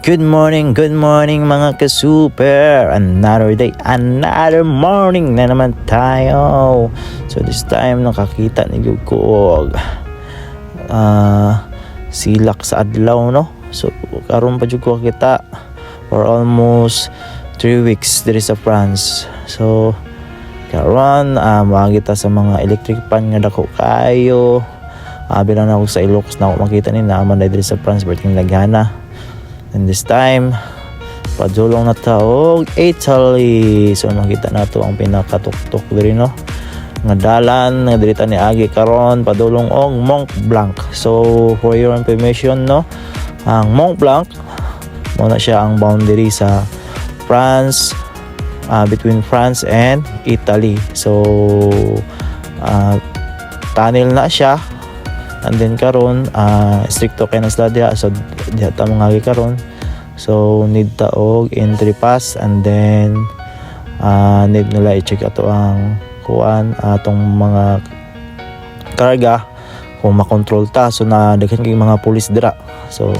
Good morning mga ka-super. Another day, another morning na naman tayo. So this time nakakita ni Gugkog silak sa adlaw, no? So karon pa jud ko kita for almost 3 weeks diri sa France. So karon makita sa mga electric pan nga dako kayo. Bilang ako sa Ilocos na ako makita ni naman diri sa France berting Lagana. And this time padulong na taog Italy. So makita na to ang pinakatuktok diri, no, nga dalan nga diri ta ni agi karon padulong og Mont Blanc. So for your information, no, ang Mont Blanc mo na siya ang boundary sa France, between France and Italy. So tunnel na siya. And then karon stricto kay na sila diha, so diha ta mga karon. So need ta og entry pass, and then need nila i-check ato ang kuan atong mga karga kung makontrol ta. So na daghan kay mga pulis dira. So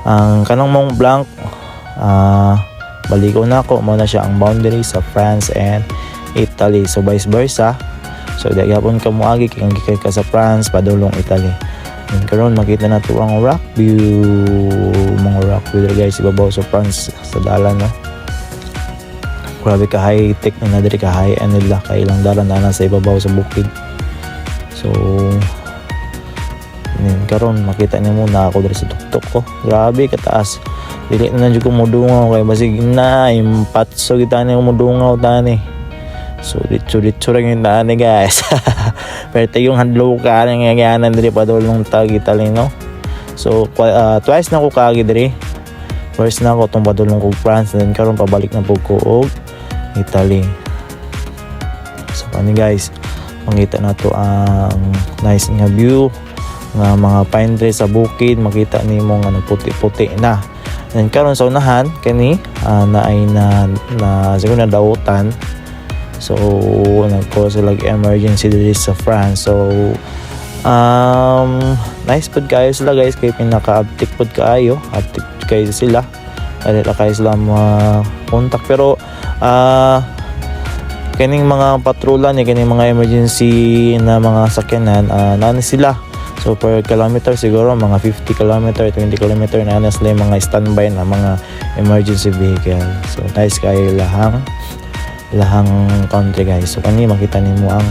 ang kanang Mont Blanc baligo na ako mo na siya ang boundary sa France and Italy. So vice versa. So dagapon ka moagi kay gikay ka sa France padulong Italy. And karon makita na to ang rock view, mga rock view guys ibabaw sa France sa dalan, no. Grabe ka high tech na diri, ka high end nila kay ilang dalan na sa ibabaw sa bukid. So karon makita niyo muna ako diri sa tuktok ko. Grabe ka taas. Dili na jud ko modungaw kay basig na impatso kita ni modungaw tani. So dito rin yung daan, guys. Pero yung handlo ka nangyayana diri padulong tag Italy, no. So twice na ko kaagi diri. First na ako tong padulong kog France, then karon pabalik na pug ko og Italy. So kani guys, makita na to ang nice nga view nga mga pine trees sa bukid. Makita nimo nga puti-puti na. Then karon sa unahan kani na ay na siguro na dautan. So nagko sila emergency diri sa France. So nice pod kayo sila guys, kay pinaka-uptick pod kayo, uptick kayo sila. Adila kayo sila contact. Pero kaning mga patrula ni kaning mga emergency na mga sakyanan nani sila. So per kilometer siguro mga 50 kilometer, 20 kilometer na sila mga standby na mga emergency vehicle. So nice kayo lahang country guys. So kani makita nimo ang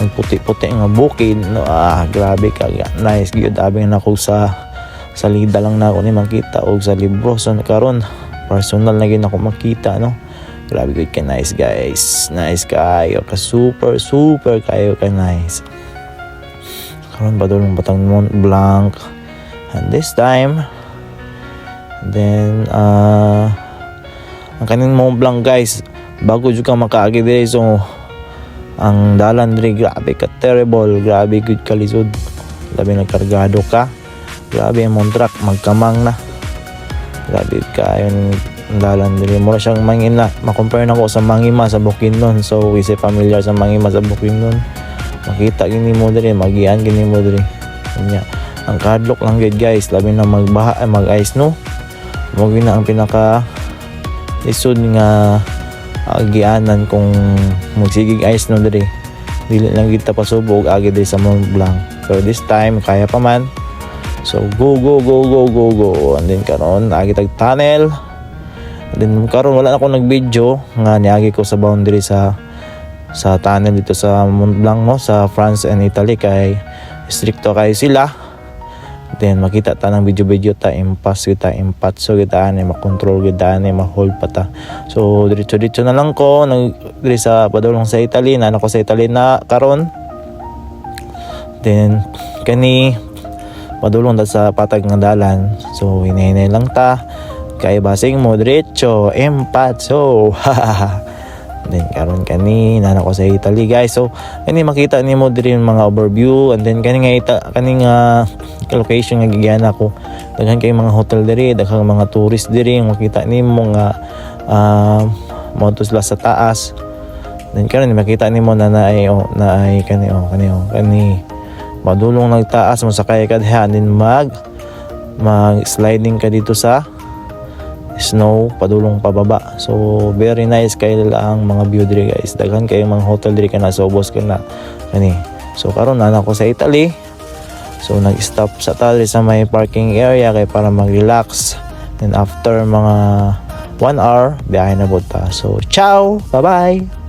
nagputi-puti nga bukid, no. Grabe ka, nice gyud. Abing nako sa lida lang na ako ni makita og sa libro. So karon personal na gyud ako makita, no. Grabe gyud ka nice guys. Nice kayo ka, super kayo ka nice. Karon padulong batang Mont Blanc, and this time then ang kaning Mont Blanc guys, bago jud ka makaagi diri. So ang dalan diri grabe ka terrible, grabe gud ka lisod, labi nagkargado ka, grabe ang truck magkamang na, grabe ka yung dalan diri. Mura siyang mangina, ma-compare nako sa Mangima sa Bukidnon. So kasi familiar sa Mangima sa Bukidnon, makita gini mo diri, magian gini mo diri nya. Ang kadlok lang gud guys, labi na magbaha mag-ice, no. Mo gina ang pinaka lisod nga agianan kung magsigig ice, no, diri. Dili lang kita pasubog agi diri sa Mont Blanc. So this time kaya pa man. So go. And then karon agi tag tunnel. And then karon wala na ako nag-video nga niagi ko sa boundary sa tunnel dito sa Mont Blanc, no, sa France and Italy kay stricto kay sila. Then makita ta ng video ta impas kita, impatso kita ani, makontrol kita ani, ma-hold pa ta. So diretso na lang ko diri sa padulong sa Italy na ako sa Italy na karon. Then kani padulong ta sa patag nga dalan. So hinahinay lang ta kay basing mo diretso impatso. Then karon kani na ako sa Italy guys. So kani makita nimo diri mga overview, and then kani nga location nga gigana ko, daghan kay mga hotel diri, daghang mga tourist diri, makita nimo nga moto sila sa taas. Then karon makita nimo na naay kani madulong nagtaas mo sakay ka diha, then mag sliding ka dito sa snow padulong pababa. So very nice kayo ang mga view diri guys. Daghan kayo mga hotel diri kana sa ubos kana kani. So karon na ako sa Italy. So nag-stop sa Italy sa may parking area kay para mag-relax. Then after mga 1 hour biyahe na buta. So ciao, bye bye.